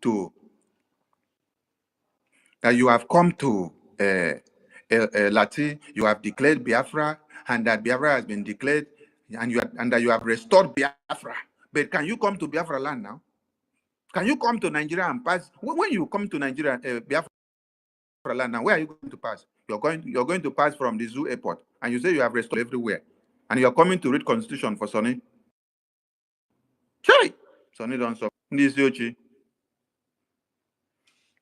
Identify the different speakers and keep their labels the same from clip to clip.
Speaker 1: to Lati, you have declared Biafra, and that Biafra has been declared, and that you have restored Biafra. But can you come to Biafra land now? Can you come to Nigeria and pass? When you come to Nigeria, Biafra land now, where are you going to pass? You're going to pass from the zoo airport, and you say you have restored everywhere, and you're coming to read Constitution for Sonny. Chai! Sonny don't stop.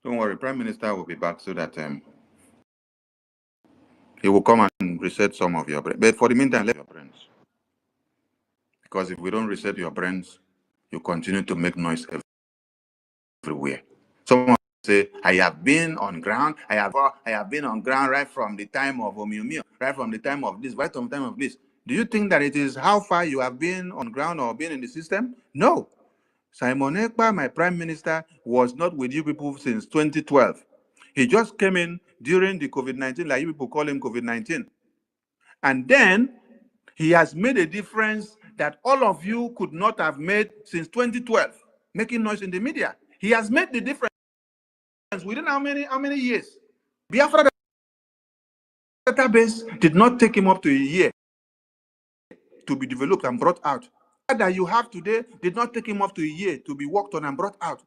Speaker 1: Don't worry, Prime Minister will be back so that he will come and reset some of your brains. But for the meantime, let your brains. Because if we don't reset your brains, you continue to make noise everywhere. Someone say, I have been on ground. I have been on ground right from the time of Omiumio, right from the time of this, right from the time of this. Do you think that it is how far you have been on ground or been in the system? No. Simon Ekpa, my prime minister, was not with you people since 2012. He just came in during the COVID-19, like you people call him COVID-19. And then he has made a difference that all of you could not have made since 2012, making noise in the media. He has made the difference within how many years? Biafra database did not take him up to a year to be developed and brought out. That you have today did not take him up to a year to be worked on and brought out.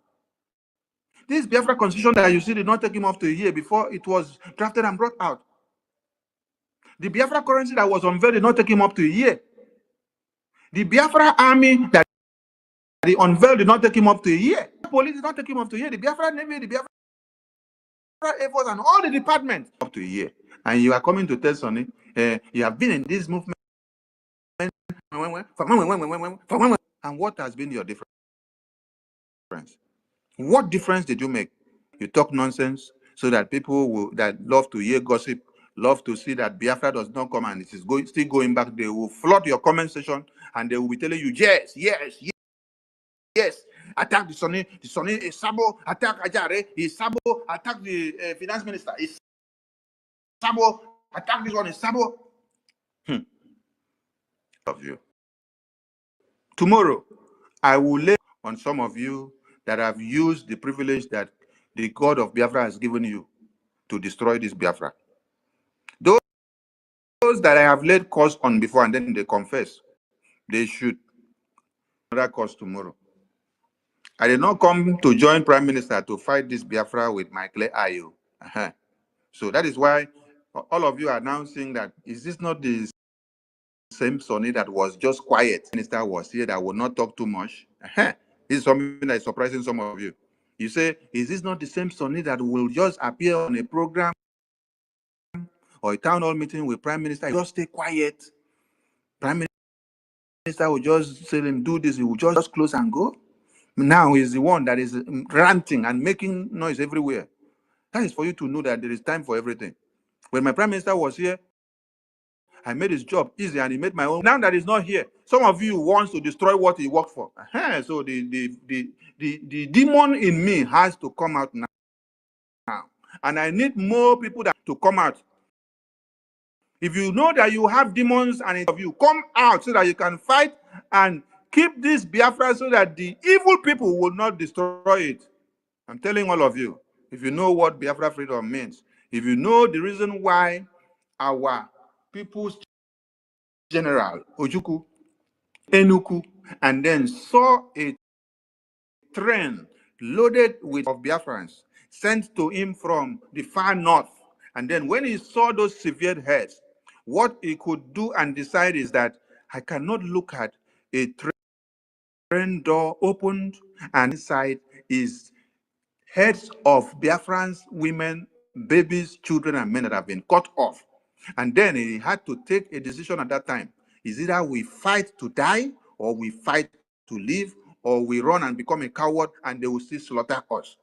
Speaker 1: This Biafra constitution that you see did not take him up to a year before it was drafted and brought out. The Biafra currency that was unveiled did not take him up to a year. The Biafra army that he unveiled did not take him up to a year. The police did not take him up to a year. The Biafra Navy, the Biafra Air Force, and all the departments up to a year. And you are coming to tell Sonny, you have been in this movement. And what has been your difference? What difference did you make? You talk nonsense so that people that love to hear gossip, love to see that Biafra does not come and it is still going back. They will flood your comment section and they will be telling you, yes, attack the Sonny is Sabo, attack Ajare, is Sabo, attack the finance minister, is Sabo, attack this one, is Sabo. Of you. Tomorrow, I will lay on some of you that have used the privilege that the God of Biafra has given you to destroy this Biafra. Those that I have laid cause on before and then they confess, they should another cause tomorrow. I did not come to join Prime Minister to fight this Biafra with my clear eye. So that is why all of you are now saying that, is this not the same Sonny that was just quiet? Minister was here that would not talk too much. This is something that is surprising some of you. You say, is this not the same Sonny that will just appear on a program or a town hall meeting with Prime Minister, just stay quiet? Prime Minister will just say him do this, he will just close and go. Now he's the one that is ranting and making noise everywhere. That is for you to know that there is time for everything. When my Prime Minister was here, I made his job easy and he made my own. Now that he's not here, some of you wants to destroy what he worked for. So the demon in me has to come out now. And I need more people to come out. If you know that you have demons and of you, come out so that you can fight and keep this Biafra so that the evil people will not destroy it. I'm telling all of you, if you know what Biafra freedom means, if you know the reason why our people's general, Ojukwu, Enuku, and then saw a train loaded with Biafrans sent to him from the far north. And then when he saw those severed heads, what he could do and decide is that I cannot look at a train door opened and inside is heads of Biafrans, women, babies, children, and men that have been cut off. And then he had to take a decision at that time. Is either we fight to die or we fight to live, or we run and become a coward and they will still slaughter us.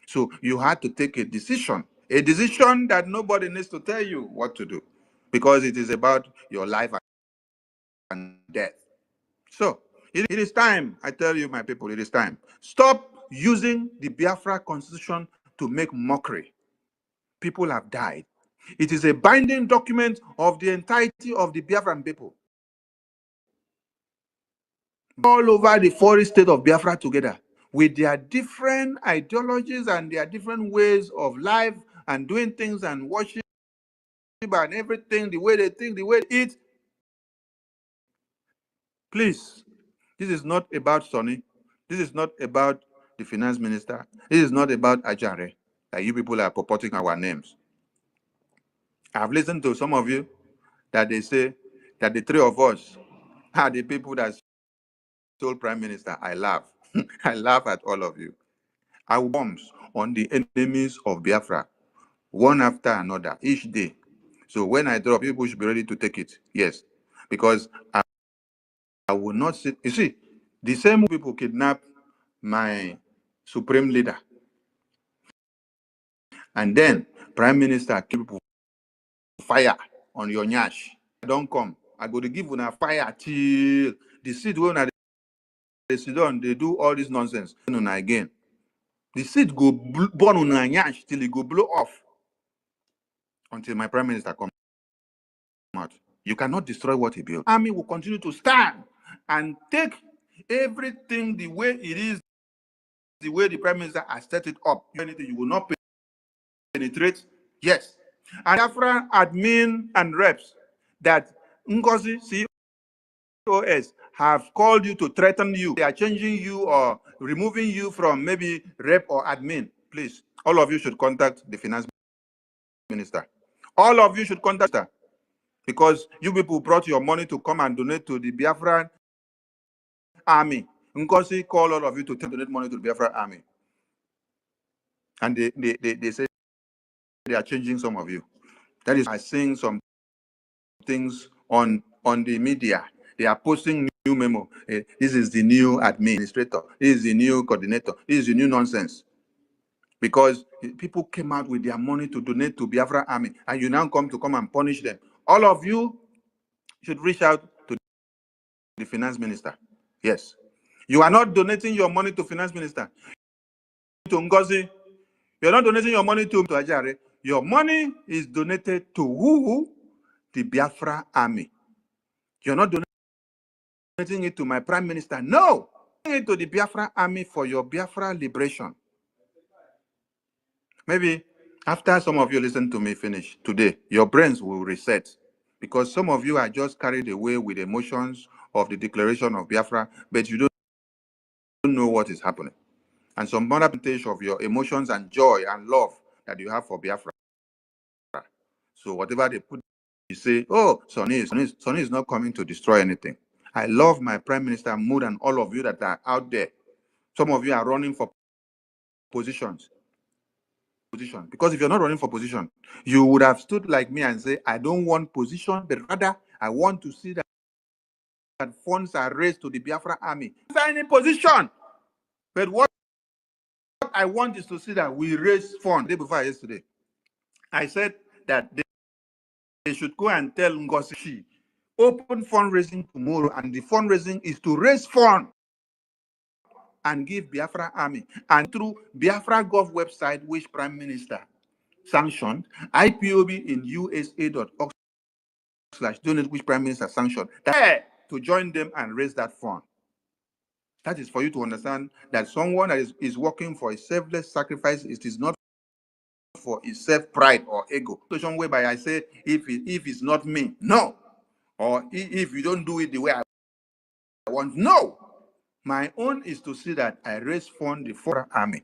Speaker 1: So you had to take a decision that nobody needs to tell you what to do, because it is about your life and death. So it is time, I tell you, my people, it is time. Stop using the Biafra constitution to make mockery. People have died. It is a binding document of the entirety of the Biafran people. All over the 40 states of Biafra together. with their different ideologies and their different ways of life and doing things and worship and everything, the way they think, the way they eat. Please, this is not about Sonny. This is not about the finance minister. This is not about Ajare, that you people are purporting our names. I've listened to some of you that they say that the three of us are the people that stole prime minister. I laugh. I laugh at all of you. I will bombs on the enemies of Biafra, one after another, each day. So when I drop, people should be ready to take it. Yes. Because I will not sit. You see, the same people kidnap my supreme leader. And then prime minister keep people fire on your nyash. Don't come. I go to give una fire till the seed when they sit down, they do all this nonsense. Una again. The seed go burn on a nyash till it go blow off until my prime minister comes out. You cannot destroy what he built. Army will continue to stand and take everything the way it is, the way the prime minister has set it up. Anything you will not penetrate. Yes. And Biafra admin and reps that Ngozi COS have called you to threaten you. They are changing you or removing you from maybe rep or admin. Please, all of you should contact the finance minister. All of you should contact her, because you people brought your money to come and donate to the Biafran army. Ngozi called all of you to donate money to the Biafran army. And they say they are changing some of you. That is, I seeing some things on the media. They are posting new memo. This is the new administrator. This is the new coordinator. This is the new nonsense. Because people came out with their money to donate to Biafra army, and you now come and punish them. All of you should reach out to the finance minister. Yes. You are not donating your money to finance minister, to Ngozi. You're not donating your money to Ajare. Your money is donated to who? The Biafra army. You're not donating it to my prime minister. No. Donating it to the Biafra army for your Biafra liberation. Maybe after some of you listen to me finish today, your brains will reset, because some of you are just carried away with emotions of the declaration of Biafra, but you don't know what is happening. And some other percentage of your emotions and joy and love that you have for Biafra. So whatever they put, you say, oh, Sonny is not coming to destroy anything. I love my prime minister more than all of you that are out there. Some of you are running for positions. Because if you're not running for position, you would have stood like me and say, I don't want position, but rather I want to see that funds are raised to the Biafra army. Any position. But what I want is to see that we raise funds. The day before yesterday, I said that they should go and tell Ngozi, open fundraising tomorrow, and the fundraising is to raise funds and give Biafra army. And through Biafra Gov website, which Prime Minister sanctioned, IPOB in USA.org/donate, which Prime Minister sanctioned, to join them and raise that fund. That is for you to understand that someone that is working for a selfless sacrifice, it is not for his self-pride or ego. Whereby I say, if it's not me, no. Or if you don't do it the way I want, no. My own is to see that I raise funds for the army.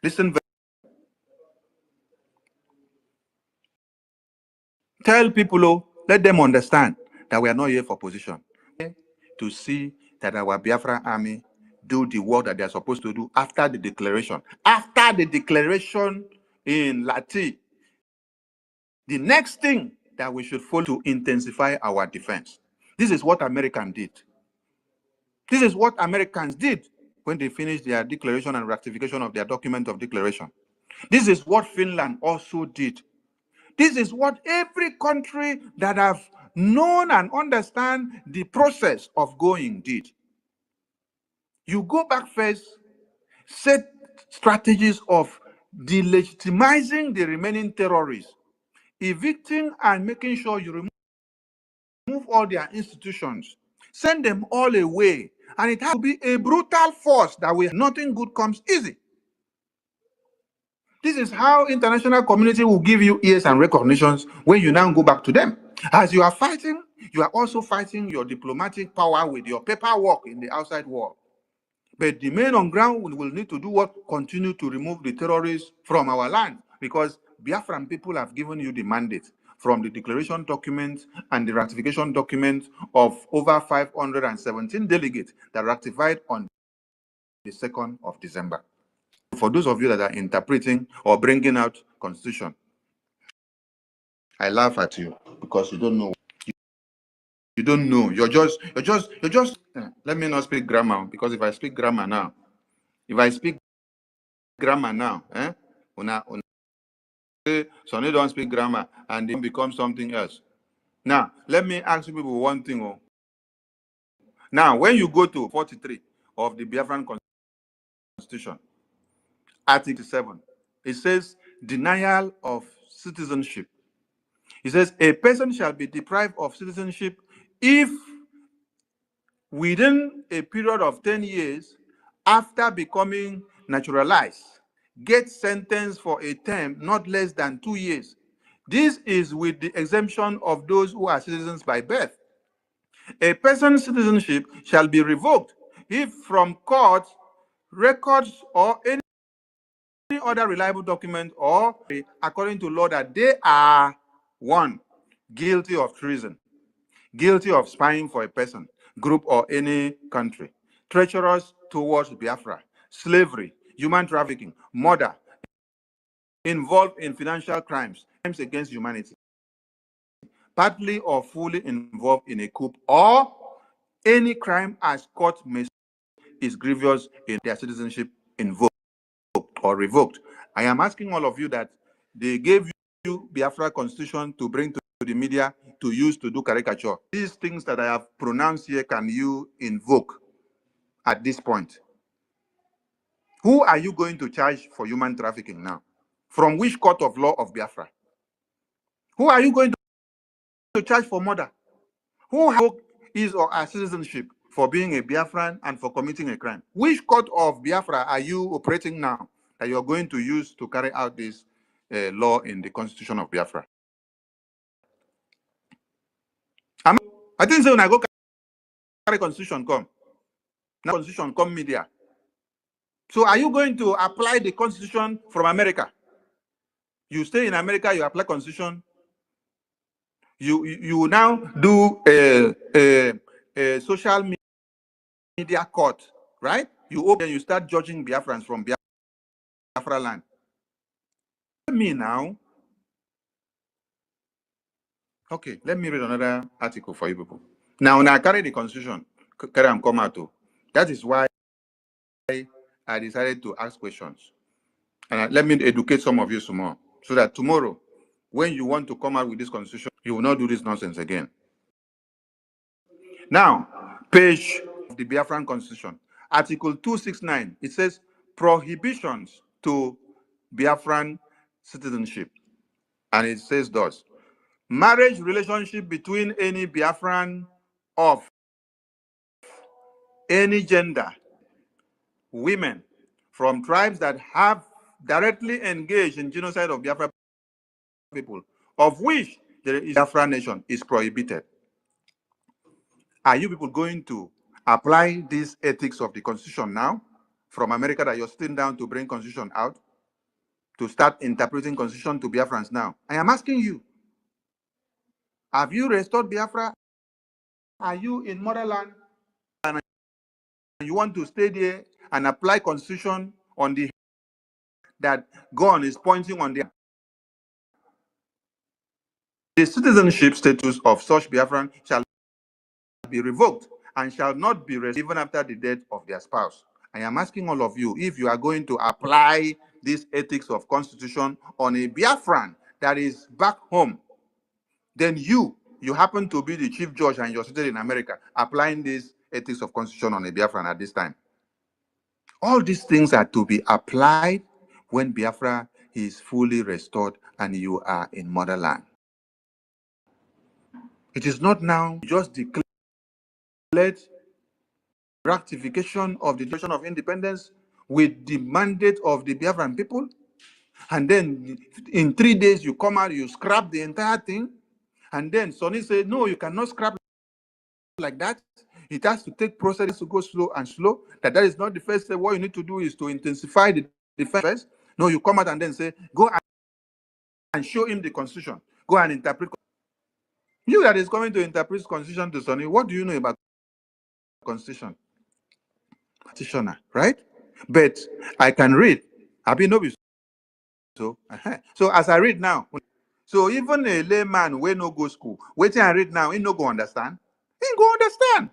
Speaker 1: Listen, tell people, let them understand that we are not here for position. To see that our Biafra army do the work that they are supposed to do after the declaration. After the declaration in Lati, the next thing that we should follow to intensify our defense. This is what Americans did. This is what Americans did when they finished their declaration and ratification of their document of declaration. This is what Finland also did. This is what every country that have known and understand the process of going did. You go back first, set strategies of delegitimizing the remaining terrorists, evicting and making sure you remove all their institutions, send them all away, And it has to be a brutal force that nothing good comes easy. This is how international community will give you ears and recognitions when you now go back to them. As you are fighting, you are also fighting your diplomatic power with your paperwork in the outside world. But the men on ground will need to do what? Continue to remove the terrorists from our land, because Biafran people have given you the mandate from the declaration document and the ratification document of over 517 delegates that ratified on the 2nd of December. For those of you that are interpreting or bringing out constitution, I laugh at you because you don't know. You don't know. You're just. Let me not speak grammar, because if I speak grammar now, Sonny don't speak grammar and then become something else. Now, let me ask you people one thing. Oh. Now, when you go to 43 of the Biafran Constitution, Article 7, it says denial of citizenship. It says a person shall be deprived of citizenship if within a period of 10 years after becoming naturalized, get sentenced for a term not less than 2 years. This is with the exemption of those who are citizens by birth. A person's citizenship shall be revoked if from court, records, or any other reliable document, or according to law, that they are 1. Guilty of treason, guilty of spying for a person, group, or any country, treacherous towards Biafra, slavery, human trafficking, murder, involved in financial crimes against humanity, partly or fully involved in a coup, or any crime as court may is grievous in their citizenship invoked or revoked. I am asking all of you that they gave you Biafra Constitution to bring to the media to use to do caricature. These things that I have pronounced here, can you invoke at this point? Who are you going to charge for human trafficking now? From which court of law of Biafra? Who are you going to charge for murder? Who has his or her citizenship for being a Biafran and for committing a crime? Which court of Biafra are you operating now that you're going to use to carry out this law in the Constitution of Biafra? I think so. When I go carry Constitution come, now Constitution come media. So are you going to apply the Constitution from America? You stay in America, you apply Constitution. You now do a social media court, right? You open, you start judging Biafrans from Biafra land. Me now. Okay, let me read another article for you people. Now, when I carry the Constitution, carry and come out. That is why I decided to ask questions. And let me educate some of you some more, so that tomorrow, when you want to come out with this Constitution, you will not do this nonsense again. Now, page of the Biafran Constitution, Article 269, it says prohibitions to Biafran citizenship. And it says thus: marriage relationship between any Biafran of any gender, women from tribes that have directly engaged in genocide of Biafra people, of which there is Biafra nation, is prohibited. Are you people going to apply these ethics of the Constitution now from America that you're sitting down to bring Constitution out, to start interpreting Constitution to Biafrans now? I am asking you, have you restored Biafra? Are you in motherland and you want to stay there and apply Constitution on the that gun is pointing on the citizenship status of such Biafran shall be revoked and shall not be restored even after the death of their spouse? I am asking all of you, if you are going to apply this ethics of Constitution on a Biafran that is back home, then you happen to be the chief judge and you're sitting in America applying this ethics of Constitution on a Biafran at this time. All these things are to be applied when Biafra is fully restored and you are in motherland. It is not now just declared ratification of the Declaration of Independence with the mandate of the Biafran people, and then in 3 days you come out, you scrap the entire thing, and then Sonny said, no, you cannot scrap like that. It has to take process to go slow and slow. That is not the first step. What you need to do is to intensify the defense first. No, you come out and then say, go and show him the constitution. Go and interpret. You that is coming to interpret constitution to Sonny, what do you know about constitution? Practitioner, right? But I can read. I've been novice. So as I read now, so even a layman wey no go school, wetin I read now, he no go understand. He go understand.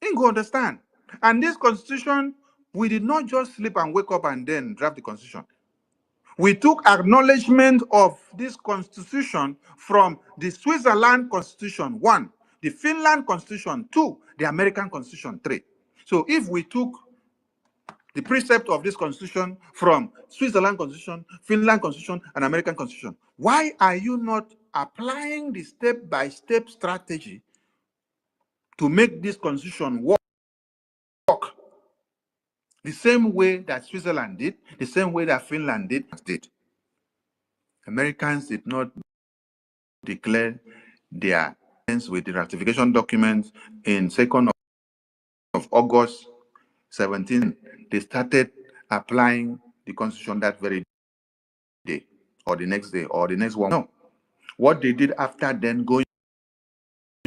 Speaker 1: He go understand. And this constitution, we did not just sleep and wake up and then draft the constitution. We took acknowledgement of this constitution from the Switzerland Constitution 1, the Finland Constitution 2, the American Constitution 3. So if we took the precept of this constitution from Switzerland Constitution, Finland Constitution, and American Constitution, why are you not applying the step-by-step strategy to make this constitution work the same way that Switzerland did, the same way that Finland did? Americans did not declare their sense with the ratification document in 2nd of August 17. They started applying the constitution that very day, or the next day, or the next one. No. What they did after then going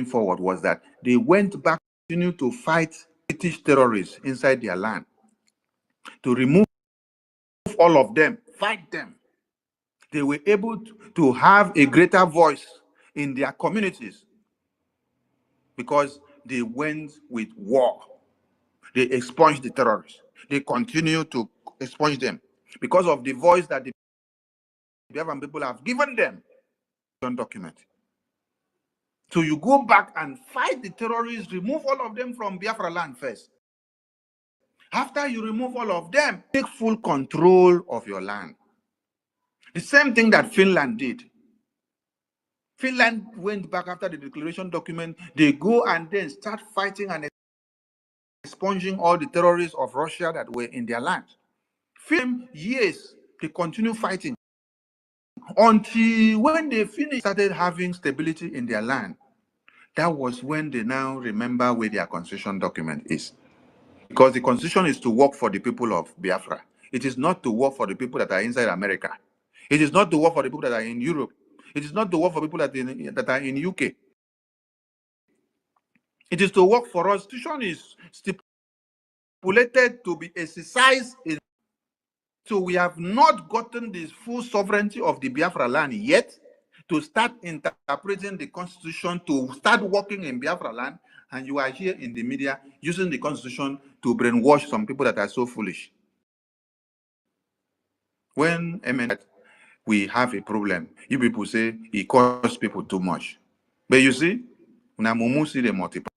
Speaker 1: forward was that they went back, continued to fight British terrorists inside their land, to remove all of them, fight them. They were able to have a greater voice in their communities because they went with war. They expunged the terrorists. They continue to expunge them because of the voice that the Biafran people have given them. Document. So you go back and fight the terrorists, remove all of them from Biafra land first. After you remove all of them, take full control of your land. The same thing that Finland did. Finland went back after the declaration document. They go and then start fighting and expunging all the terrorists of Russia that were in their land. Finland, years, they continue fighting until when they finished, started having stability in their land. That was when they now remember where their constitution document is. Because the constitution is to work for the people of Biafra. It is not to work for the people that are inside America. It is not to work for the people that are in Europe. It is not to work for people that are in UK. It is to work for us. The constitution is stipulated to be exercised in. So we have not gotten the full sovereignty of the Biafra land yet to start interpreting the constitution, to start working in Biafra land, and you are here in the media using the constitution to brainwash some people that are so foolish. When we have a problem, you people say it costs people too much. But you see, now Mumu see they multiply.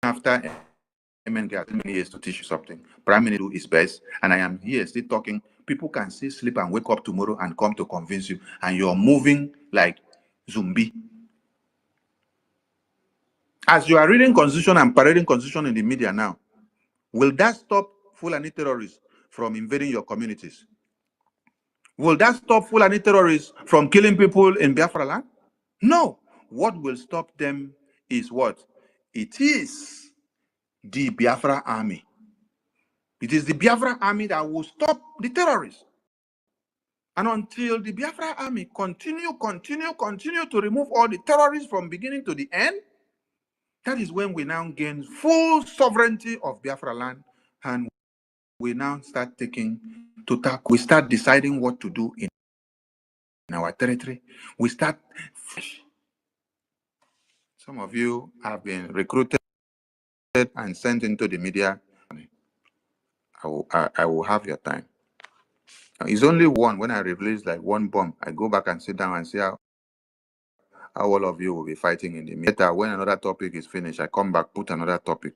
Speaker 1: After MN gets many years to teach you something, Prime Minister do his best, and I am here still talking. People can still sleep and wake up tomorrow and come to convince you, and you're moving like zombie. As you are reading constitution and parading constitution in the media now, will that stop Fulani terrorists from invading your communities? Will that stop Fulani terrorists from killing people in Biafra land? No. What will stop them is what? It is the Biafra army. It is the Biafra army that will stop the terrorists. And until the Biafra army continue to remove all the terrorists from beginning to the end, that is when we now gain full sovereignty of Biafra land, and we now start taking total. We start deciding what to do in our territory. We start. Some of you have been recruited and sent into the media. I will have your time. It's only one. When I release like one bomb, I go back and sit down and see how all of you will be fighting in the media. When another topic is finished, I come back, put another topic.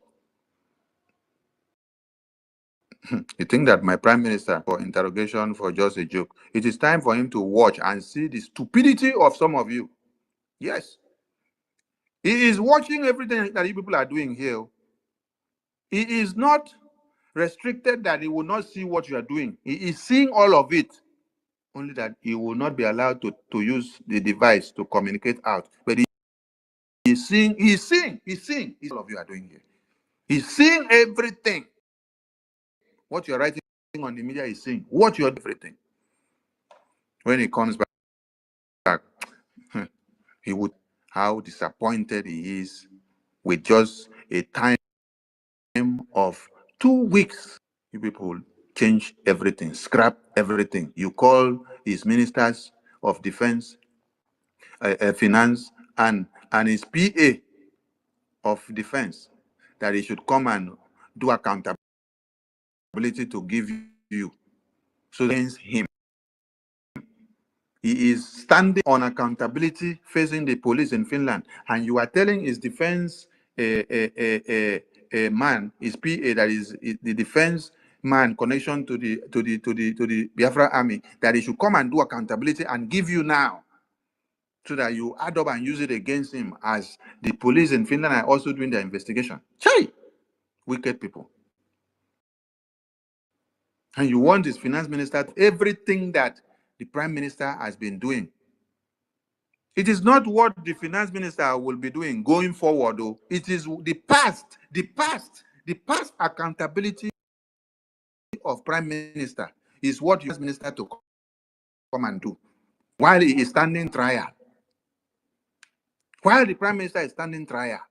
Speaker 1: You think that my prime minister for interrogation for just a joke? It is time for him to watch and see the stupidity of some of you. Yes. He is watching everything that you people are doing here. He is not restricted that he will not see what you are doing. He is seeing all of it. Only that he will not be allowed to use the device to communicate out. But he's seeing all of you are doing here. He's seeing everything. What you're writing on the media is seeing. What you're doing, everything. When he comes back, he would how disappointed he is with just a time of 2 weeks. You people change everything, scrap everything. You call his ministers of defense, finance, and his PA of defense that he should come and do accountability to give you. So against him, he is standing on accountability facing the police in Finland, and you are telling his defense man, his PA, that is the defense man connection to the Biafra army, that he should come and do accountability and give you now, so that you add up and use it against him, as the police in Finland are also doing their investigation. Chai! Wicked people. And you want this finance minister to everything that the prime minister has been doing. It is not what the finance minister will be doing going forward, though. It is the past accountability of prime minister is what you ask minister to come and do while he is standing trial. While the prime minister is standing trial,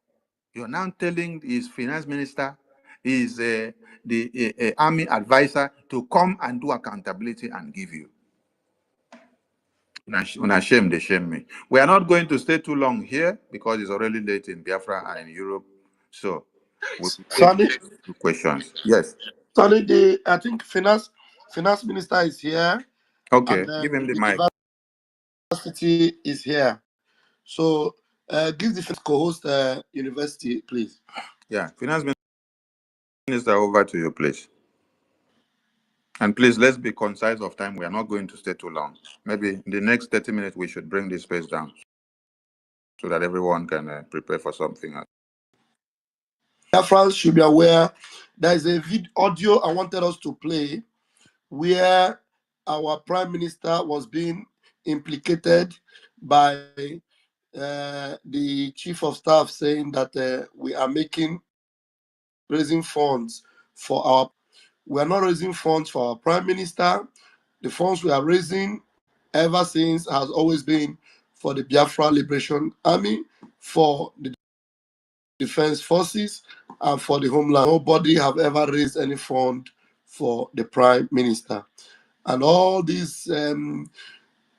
Speaker 1: you're now telling his finance minister, his army advisor, to come and do accountability and give you. Una shame, they shame me. We are not going to stay too long here because it's already late in Biafra and in Europe. So we'll
Speaker 2: Sonny,
Speaker 1: take 2 questions. Yes.
Speaker 2: Sonny, I think finance minister is here.
Speaker 1: Okay,
Speaker 2: And
Speaker 1: give him the mic.
Speaker 2: university is here. So give the co-host university, please.
Speaker 1: Yeah, finance minister, over to you, please. And please, let's be concise of time. We are not going to stay too long. Maybe in the next 30 minutes, we should bring this space down so that everyone can prepare for something else.
Speaker 2: Biafrans should be aware there is a audio I wanted us to play where our prime minister was being implicated by the chief of staff, saying that we are raising funds for our. We are not raising funds for our prime minister. The funds we are raising ever since has always been for the Biafra Liberation Army, for the defense forces, and for the homeland. Nobody have ever raised any fund for the prime minister. And all these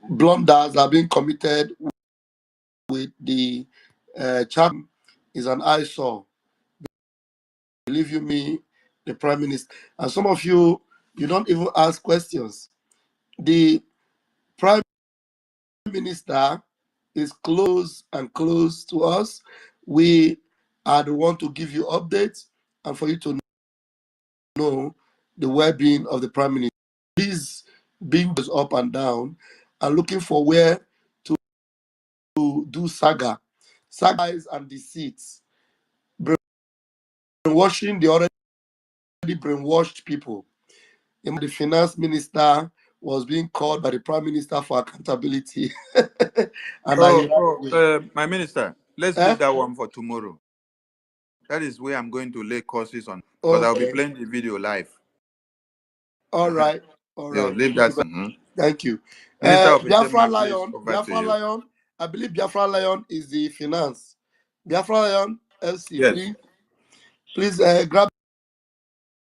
Speaker 2: blunders are being committed with the chat is an eyesore. Believe you me, the prime minister. And some of you don't even ask questions. The prime minister is close to us. We are the one to give you updates and for you to know the well-being of the prime minister. He's being up and down and looking for where to do saga and deceits, brainwashing the already brainwashed people. The finance minister was being called by the prime minister for accountability. And
Speaker 1: my minister, let's leave that one for tomorrow. That is where I'm going to lay courses on, because I'll be playing the video live.
Speaker 2: All right.
Speaker 1: Leave that.
Speaker 2: Thank you.
Speaker 1: Biafra
Speaker 2: Lion. I believe Biafra Lion is the finance. Biafra Lion, LC,
Speaker 1: yes.
Speaker 2: Please grab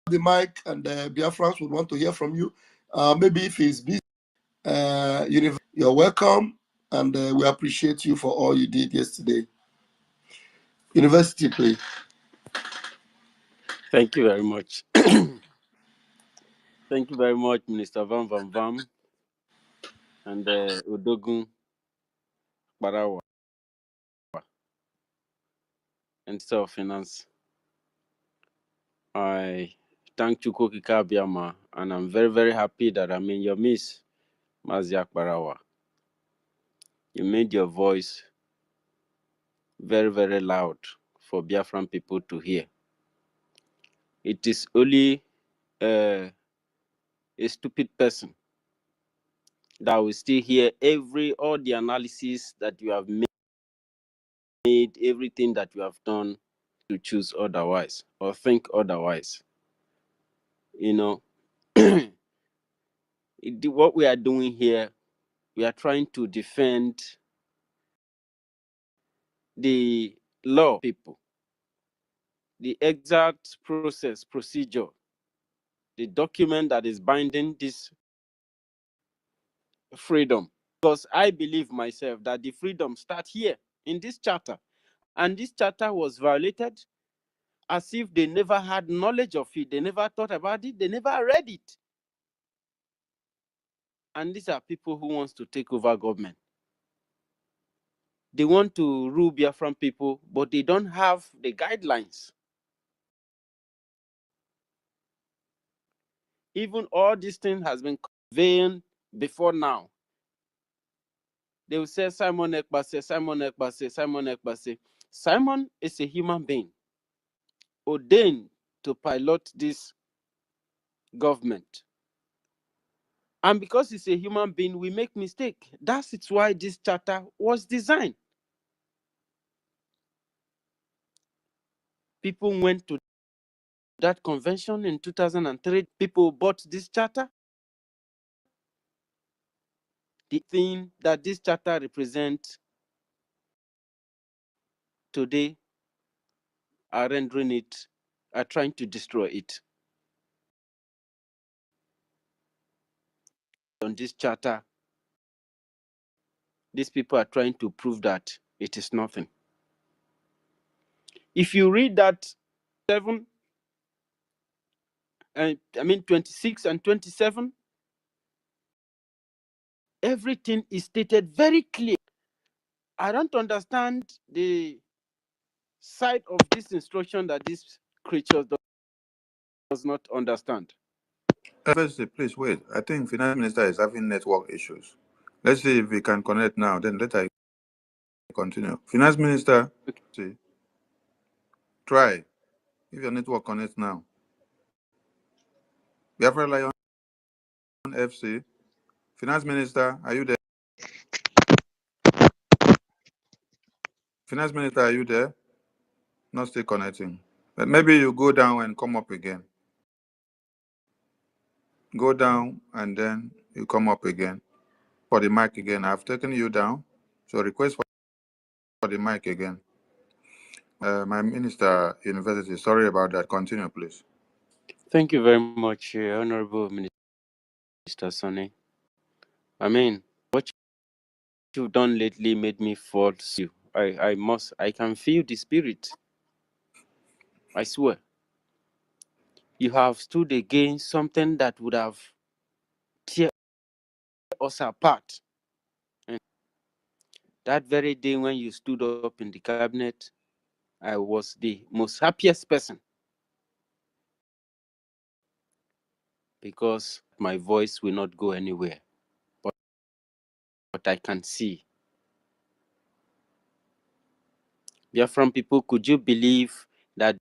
Speaker 2: the mic, and Biafrans would want to hear from you. Maybe if he's busy, you're welcome, and we appreciate you for all you did yesterday. University, please.
Speaker 3: Thank you very much. Thank you very much, Minister Van Vam and Udogun Barawa and Minister of Finance. I thank Chukwuka Kabiama, and I'm very, very happy that I'm in your midst, Maziak Barawa. You made your voice very, very loud for Biafran people to hear. It is only a stupid person that will still hear all the analysis that you have made, everything that you have done to choose otherwise or think otherwise. You know, what we are doing here, we are trying to defend the law people, the exact procedure, the document that is binding this freedom. Because I believe myself that the freedom starts here in this charter. And this charter was violated as if they never had knowledge of it. They never thought about it. They never read it. And these are people who wants to take over government. They want to rule Biafran people, but they don't have the guidelines. Even all these things has been conveyed before now. They will say Simon Ekpase, Simon Ekpase, Simon Ekpase. Simon is a human being ordained to pilot this government. And because he's a human being, we make mistake. That's why this charter was designed. People went to that convention in 2003. People bought this charter. The thing that this charter represents today are rendering it, are trying to destroy it. On this charter, these people are trying to prove that it is nothing. If you read that 26 and 27, everything is stated very clear. I don't understand the side of this instruction that this creature does not understand.
Speaker 1: First, please wait. I think finance minister is having network issues. Let's see if we can connect now. Then let I continue. Finance minister, see, try if your network connects now. Biafra Lion FC, finance minister, are you there? Finance minister, are you there? Not still connecting. But maybe you go down and come up again. Go down and then you come up again. For the mic again. I've taken you down. So request for the mic again. My minister, university, sorry about that. Continue, please.
Speaker 3: Thank you very much, Honorable Minister Sonny. I mean, what you've done lately made me fall to you. I can feel the spirit. I swear. You have stood against something that would have tear us apart. And that very day when you stood up in the cabinet, I was the most happiest person because my voice will not go anywhere. But I can see. Biafran people, could you believe that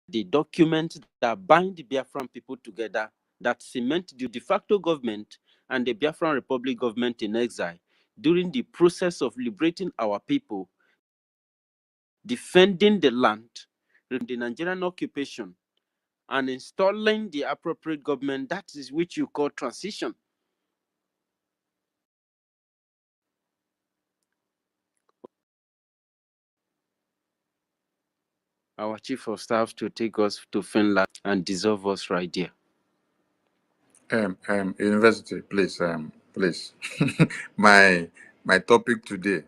Speaker 3: the document that bind the Biafran people together, that cement the de facto government and the Biafran Republic government in exile during the process of liberating our people, defending the land, the Nigerian occupation, and installing the appropriate government, that is which you call transition. Our chief of staff to take us to Finland and dissolve us right there.
Speaker 1: University, please, please. my topic today,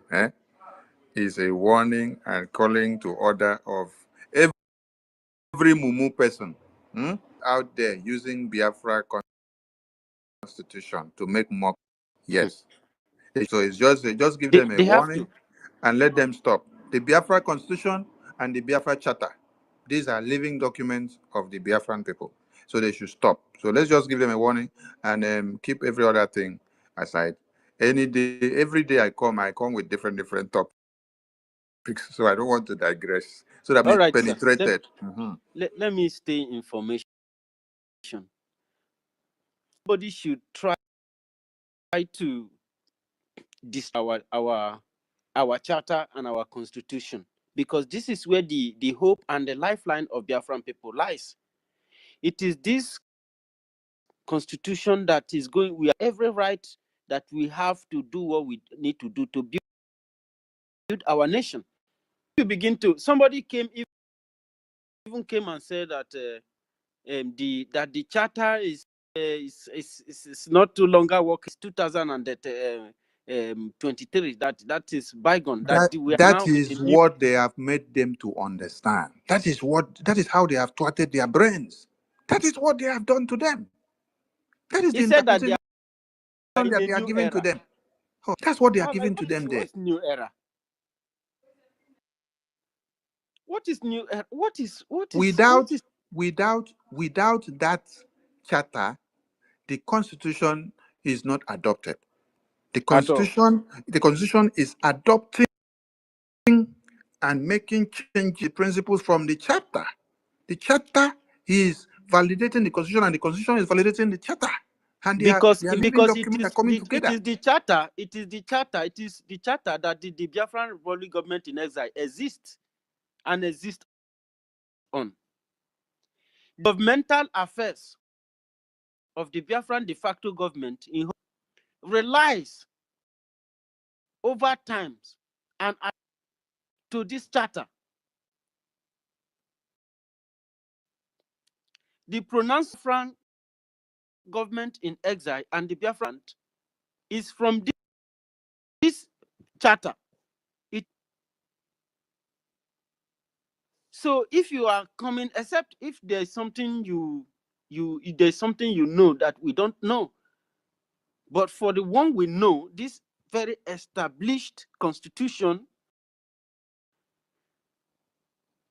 Speaker 1: is a warning and calling to order of every mumu person out there using Biafra constitution to make mock. Yes. So it's just give them a
Speaker 3: They have
Speaker 1: warning
Speaker 3: to.
Speaker 1: and let them stop. The Biafra constitution and the Biafra charter, these are living documents of the Biafran people. So they should stop. So let's just give them a warning and keep every other thing aside. Any day, every day I come with different topics. So I don't want to digress. So that
Speaker 3: All
Speaker 1: it
Speaker 3: right, sir.
Speaker 1: penetrated.
Speaker 3: Let me stay information. Somebody should try to our charter and our constitution, because this is where the hope and the lifeline of Biafran people lies. It is this constitution that is going. We have every right that we have to do what we need to do to build our nation. You begin to somebody even came and said that the charter is not too longer work. It's 2023. That is bygone. That we are
Speaker 1: That
Speaker 3: now in a
Speaker 1: is
Speaker 3: new.
Speaker 1: what they have made them to understand. That is how they have thwarted their brains. That is what they have done to them. That is
Speaker 3: He
Speaker 1: the
Speaker 3: said that
Speaker 1: interpretation
Speaker 3: they are in
Speaker 1: that
Speaker 3: a
Speaker 1: they are
Speaker 3: new
Speaker 1: giving to
Speaker 3: era.
Speaker 1: them. Oh, that's what they are
Speaker 3: I was like,
Speaker 1: giving to them there.
Speaker 3: what's new era? What is new era?
Speaker 1: Without
Speaker 3: What is
Speaker 1: without that charter, the constitution is not adopted. The
Speaker 3: at all?
Speaker 1: constitution is adopting and making change the principles from the charter. The charter is validating the constitution, and the constitution is validating the charter. And
Speaker 3: Because
Speaker 1: they are living
Speaker 3: it
Speaker 1: documents are
Speaker 3: is
Speaker 1: coming
Speaker 3: it
Speaker 1: together.
Speaker 3: is the charter. It is the charter that the Biafran Republic government in exile exists on. Governmental affairs of the Biafran de facto government relies over times and to this charter. The pronounced Biafran government in exile and the Biafran is from this charter. So if you are coming, except if there's something there's something you know that we don't know, but for the one we know, this very established constitution,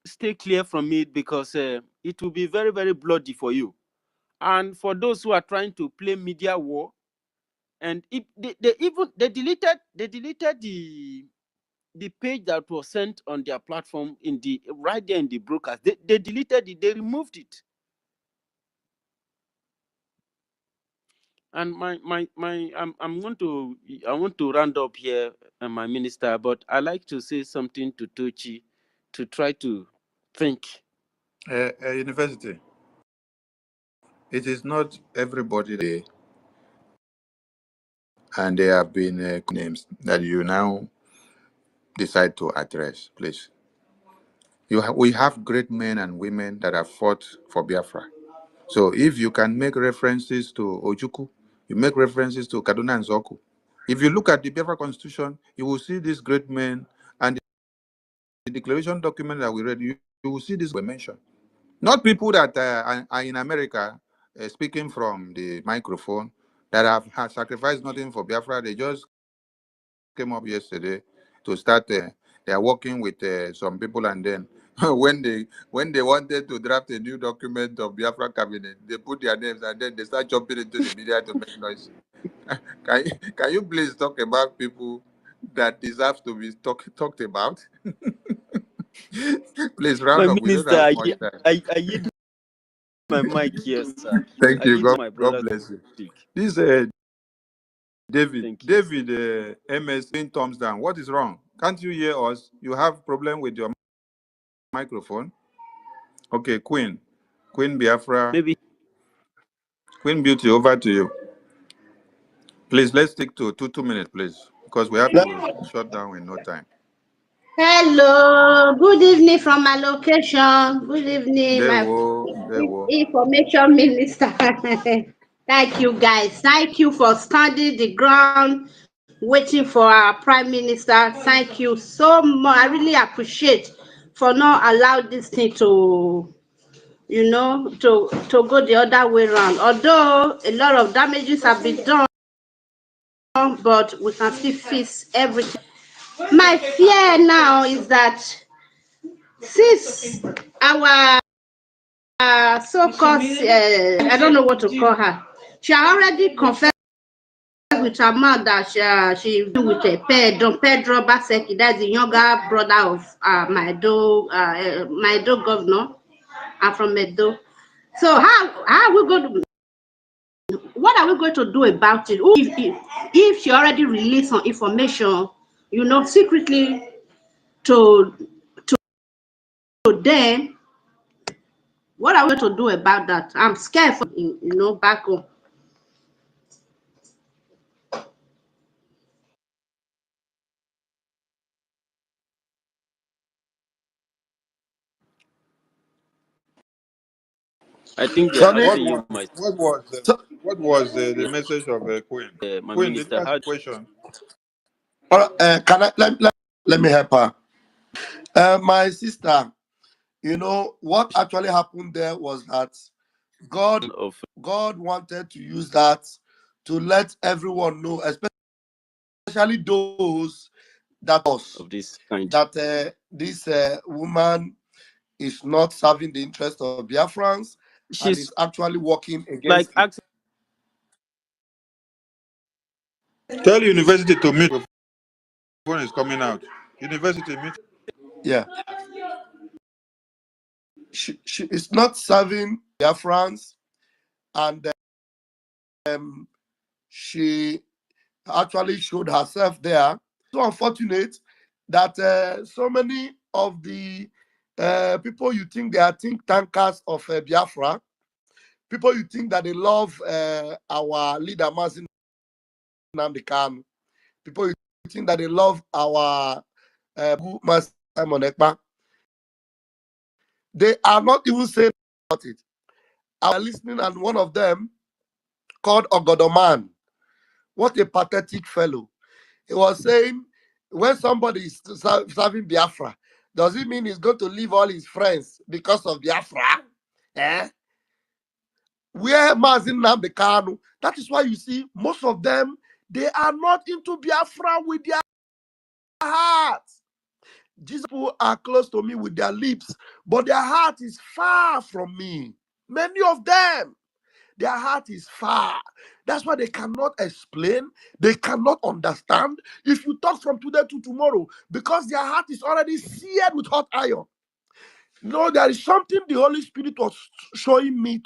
Speaker 3: stay clear from it, because it will be very, very bloody for you. And for those who are trying to play media war, and they deleted the page that was sent on their platform right there in the broadcast. They deleted it. They removed it. And I want to round up here, my minister, but I like to say something to Tochi to try to think.
Speaker 1: University. It is not everybody there, and there have been names that you now decide to address. Please, we have great men and women that have fought for Biafra. So if you can make references to Ojuku, you make references to Kaduna and Zoku. If you look at the Biafra Constitution, you will see these great men, and the declaration document that we read, you will see this were mentioned. Not people that are in America speaking from the microphone that have sacrificed nothing for Biafra. They just came up yesterday to start. They are working with some people, and then when they wanted to draft a new document of Biafra cabinet, they put their names, and then they start jumping into the media to make noise. Can you please talk about people that deserve to be talked about? Please round
Speaker 3: My
Speaker 1: up. We don't
Speaker 3: minister,
Speaker 1: have much time.
Speaker 3: I yield my mic here, sir.
Speaker 1: Thank
Speaker 3: I
Speaker 1: you.
Speaker 3: yield to
Speaker 1: God,
Speaker 3: my
Speaker 1: God
Speaker 3: brother to
Speaker 1: bless you.
Speaker 3: speak.
Speaker 1: This David,
Speaker 3: Thank you.
Speaker 1: MS in thumbs down. What is wrong? Can't you hear us? You have problem with your microphone. Okay, Queen Biafra,
Speaker 3: Maybe
Speaker 1: Queen Beauty, over to you. Please, let's stick to 2 minutes, please, because we have
Speaker 2: Let,
Speaker 1: to shut down in no time.
Speaker 4: Hello, good evening from my location. Good evening,
Speaker 1: There
Speaker 4: my
Speaker 1: were, there were.
Speaker 4: information minister. Thank you, guys. Thank you for standing the ground, waiting for our prime minister. Thank you so much. I really appreciate for not allowing this thing to, to go the other way around. Although a lot of damages have been done, but we can still fix everything. My fear now is that since our so-called, I don't know what to call her, she already confessed with her mouth that she with Pedro Baseki, that's the younger brother of my Edo governor. I'm from Edo. So how are we going to? What are we going to do about it? If she already released some information, secretly to them, what are we going to do about that? I'm scared for back home.
Speaker 3: I think they're
Speaker 2: Sonny,
Speaker 1: What
Speaker 3: asking
Speaker 1: was
Speaker 3: you, my
Speaker 2: so,
Speaker 1: the message of Queen?
Speaker 3: my
Speaker 1: Queen, did you
Speaker 3: minister.
Speaker 1: ask
Speaker 3: How
Speaker 1: a question?
Speaker 2: can I let me help her? My sister, what actually happened there was that God
Speaker 3: of
Speaker 2: God wanted to use that to let everyone know, especially those that us,
Speaker 3: this kind?
Speaker 2: that this woman is not serving the interest of Biafrans and is
Speaker 3: She's
Speaker 2: actually working against
Speaker 3: like
Speaker 2: it.
Speaker 3: asking.
Speaker 1: Tell university to meet when it's coming out. University meet.
Speaker 2: Yeah, she is not serving Biafrans, and she actually showed herself there. So unfortunate that so many of the people you think they are think tankers of Biafra, people you think that they love our leader Mazin Nnamdi Kanu, people you think that they love our Simon Ekpa, they are not even saying about it. I was listening, and one of them called Ogodoman. What a pathetic fellow. He was saying, when somebody is serving Biafra, does it mean he's going to leave all his friends because of Biafra? Eh? Where Mazin Nnamdi Kanu, that is why you see most of them, they are not into Biafra with their hearts. These people are close to me with their lips, but their heart is far from me. Many of them, their heart is far. That's why they cannot explain, they cannot understand. If you talk from today to tomorrow, because their heart is already seared with hot iron. No, there is something the Holy Spirit was showing me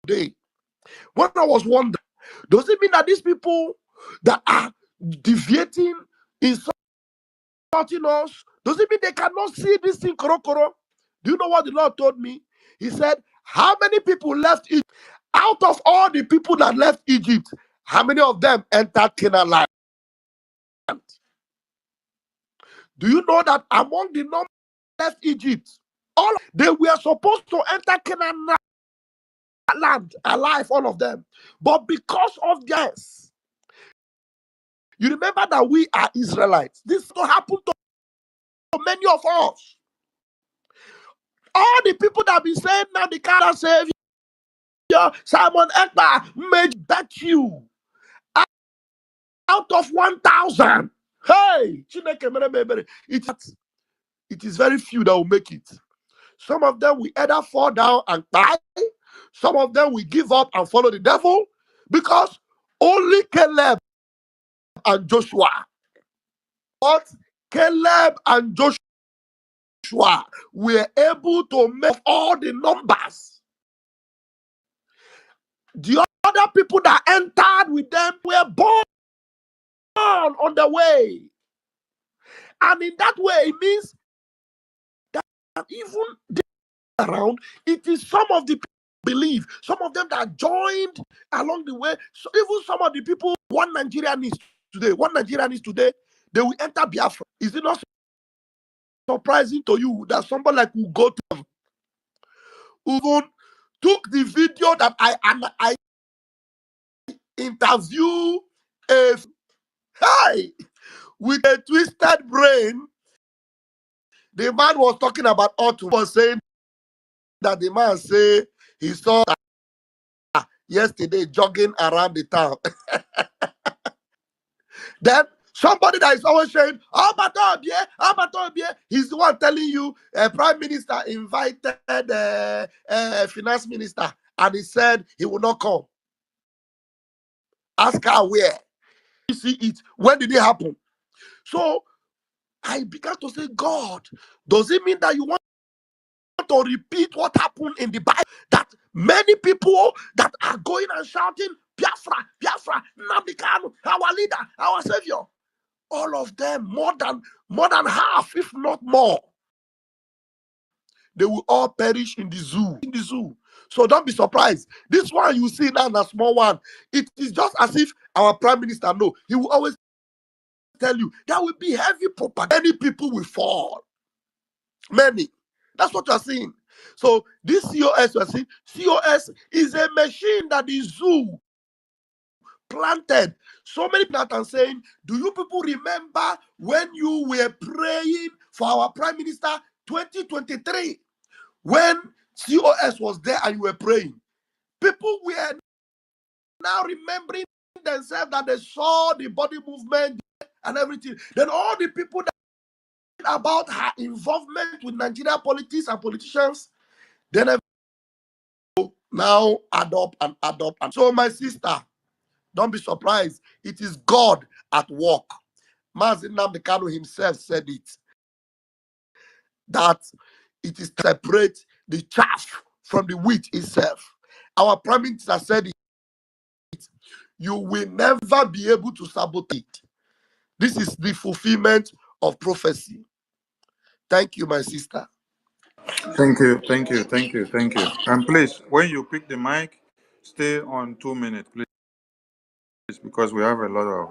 Speaker 2: today. When I was wondering, does it mean that these people that are deviating, insulting us, does it mean they cannot see this thing, koro? Do you know what the Lord told me? He said, how many people left Egypt? Out of all the people that left Egypt, how many of them entered Canaan land? Do you know that among the number left Egypt, all they were supposed to enter Canaan land alive, all of them. But because of this, you remember that we are Israelites. This will happen to many of us. All the people that be saying now the kind of Savior, Simon Ekpa, may bet you out of 1,000. Hey, it is very few that will make it. Some of them will either fall down and die. Some of them will give up and follow the devil, because only Caleb and Joshua, Caleb and Joshua were able to make all the numbers. The other people that entered with them were born on the way. And in that way, it means that even around, it is some of the people believe, some of them that joined along the way. So even some of the people, one Nigerian is today, they will enter Biafra. Is it not surprising to you that somebody like will go to even took the video that I interview a guy with a twisted brain? The man was talking about Otto, was saying that the man say he saw yesterday jogging around the town. Then somebody that is always saying, oh, Obie, he's the one telling you Prime Minister invited Finance Minister and he said he will not come. Ask her where. You see it. When did it happen? So I began to say, God, does it mean that you want to repeat what happened in the Bible? That many people that are going and shouting, Biafra, Biafra, Nnamdi Kanu, our leader, our savior, all of them, more than half, if not more, they will all perish in the zoo. In the zoo. So don't be surprised. This one you see now, a small one, it is just as if our prime minister know. He will always tell you there will be heavy propaganda. Many people will fall. Many. That's what you're seeing. So this COS you're seeing, COS is a machine that the zoo planted. So many people are saying, do you people remember when you were praying for our prime minister 2023? When COS was there and you were praying, people were now remembering themselves that they saw the body movement and everything. Then all the people that about her involvement with Nigeria politics and politicians, then now adopt and adopt. And so, my sister, don't be surprised. It is God at work. Mazin Nnamdi Kanu himself said it, that it is separate the chaff from the wheat itself. Our prime minister said it. You will never be able to sabotage it. This is the fulfillment of prophecy. Thank you, my sister.
Speaker 1: Thank you, thank you, thank you, thank you. And please, when you pick the mic, stay on 2 minutes, please, because we have a lot of.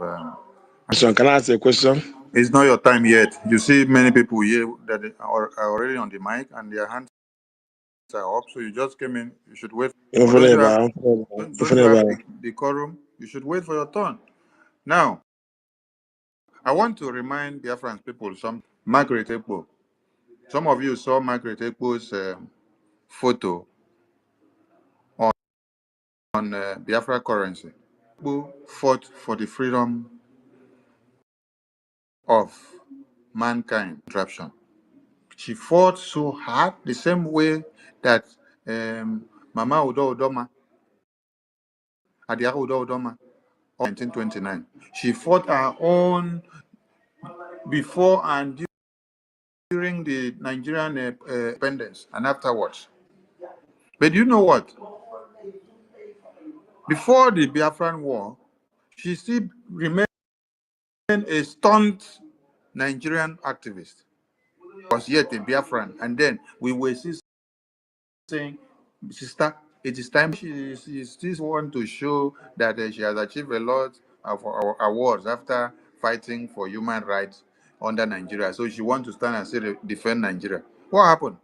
Speaker 5: Can I ask a question?
Speaker 1: It's not your time yet. You see many people here that are already on the mic and their hands are up. So you just came in. You should wait. Or don't you have the quorum? You should wait for your turn. Now, I want to remind Biafran people some Margaret Ekpo. Some of you saw Margaret Ekpo's photo on Biafra currency. Ekpo fought for the freedom of mankind. Interruption. She fought so hard, the same way that Mama Udo Udoma, Adiara Udo Udoma, 1929. She fought her own before and during the Nigerian independence and afterwards. But you know what? Before the Biafran War, she still remained a staunch Nigerian activist. Was yet a Biafran, and then we were still saying, "Sister, it is time." She still want to show that she has achieved a lot of awards after fighting for human rights under Nigeria. So she wants to stand and say defend Nigeria. What happened?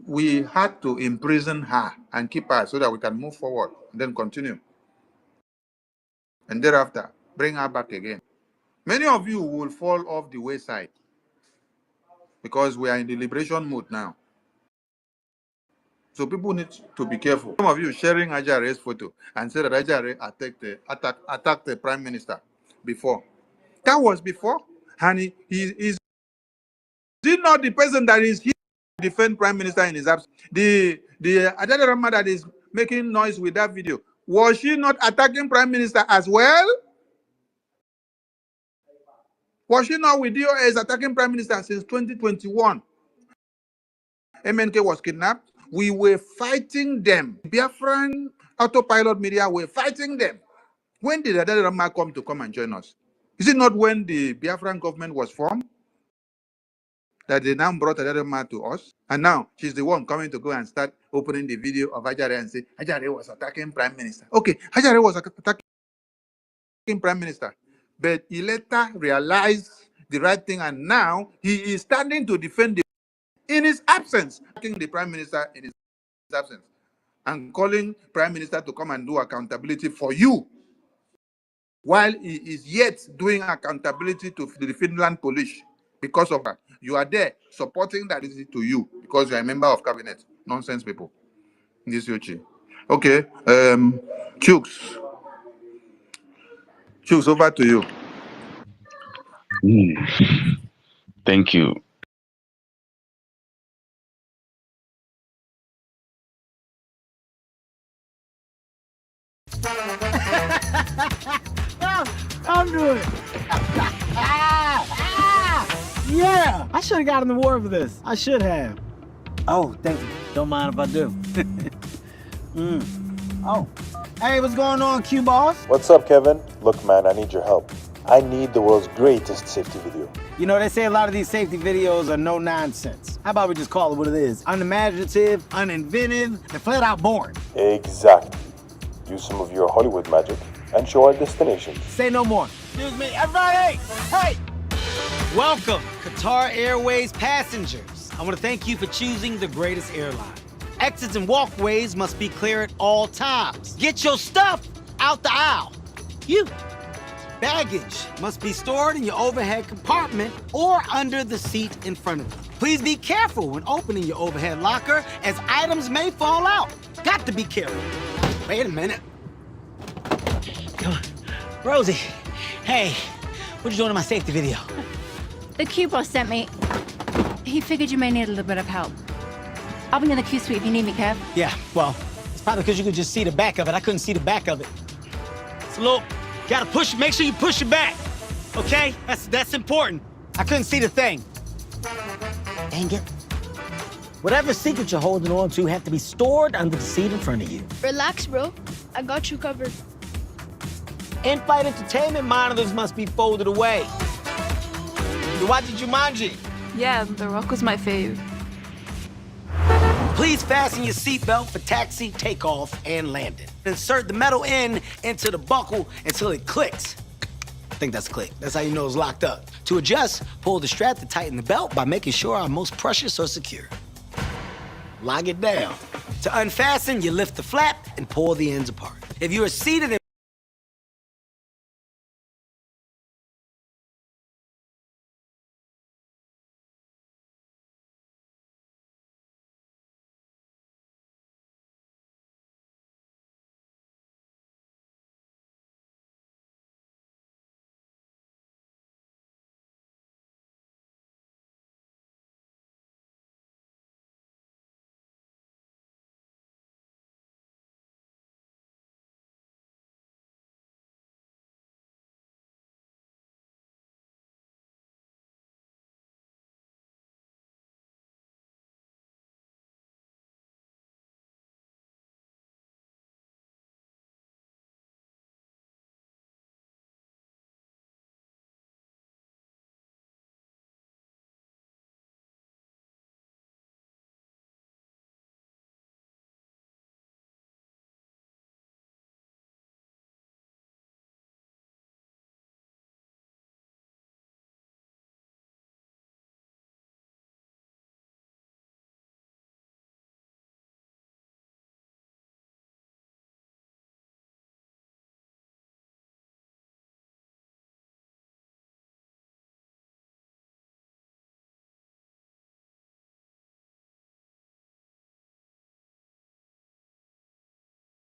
Speaker 1: We had to imprison her and keep her so that we can move forward and then continue. And thereafter, bring her back again. Many of you will fall off the wayside because we are in the liberation mode now. So people need to be careful. Some of you sharing Ajare's photo and said that Ajare attacked the prime minister before. That was before. And he is not the person that is here to defend prime minister in his absence. The Ajare Rama that is making noise with that video, was she not attacking prime minister as well? Was she not with DOS attacking prime minister since 2021? MNK was kidnapped. We were fighting them. Biafran autopilot media were fighting them. When did Adele Rama come and join us? Is it not when the Biafran government was formed that they now brought Adele Rama to us? And now she's the one coming to go and start opening the video of Ajare and say Ajare was attacking prime minister. Okay, Ajare was attacking prime minister, but he later realized the right thing, and now he is standing to defend in his absence, attacking the prime minister in his absence, and calling prime minister to come and do accountability for you, while he is yet doing accountability to the Finland police because of that. You are there supporting that to you because you are a member of cabinet. Nonsense people. This Yochi. Okay. Chooks, over to you.
Speaker 6: Thank you.
Speaker 7: onto it. Yeah, I should have got an award for this. I should have. Oh, thank you. Don't mind if I do. Oh, hey, what's going on, Q-Boss?
Speaker 8: What's up, Kevin? Look, man, I need your help. I need the world's greatest safety video.
Speaker 7: You know, they say a lot of these safety videos are no nonsense. How about we just call it what it is? Unimaginative, uninventive, and flat out boring.
Speaker 8: Exactly. Use some of your Hollywood magic and show our destination.
Speaker 7: Say no more. Excuse me, everybody, hey! Welcome, Qatar Airways passengers. I want to thank you for choosing the greatest airline. Exits and walkways must be clear at all times. Get your stuff out the aisle. You. Baggage must be stored in your overhead compartment or under the seat in front of you. Please be careful when opening your overhead locker, as items may fall out. Got to be careful. Wait a minute. Come on. Rosie, hey, what you doing in my safety video?
Speaker 9: The Q boss sent me. He figured you may need a little bit of help. I'll be in the Q suite if you need me, Kev.
Speaker 7: Yeah, well, it's probably because you could just see the back of it. I couldn't see the back of it. So look, gotta push, make sure you push it back. Okay? That's important. I couldn't see the thing. Dang it. Whatever secret you're holding on to have to be stored under the seat in front of you.
Speaker 10: Relax, bro. I got you covered.
Speaker 7: In-flight entertainment monitors must be folded away. You watch Jumanji?
Speaker 10: Yeah, The Rock was my fave.
Speaker 7: Please fasten your seatbelt for taxi, takeoff, and landing. Insert the metal end into the buckle until it clicks. I think that's a click. That's how you know it's locked up. To adjust, pull the strap to tighten the belt by making sure our most precious are secure. Lock it down. To unfasten, you lift the flap and pull the ends apart. If you are seated in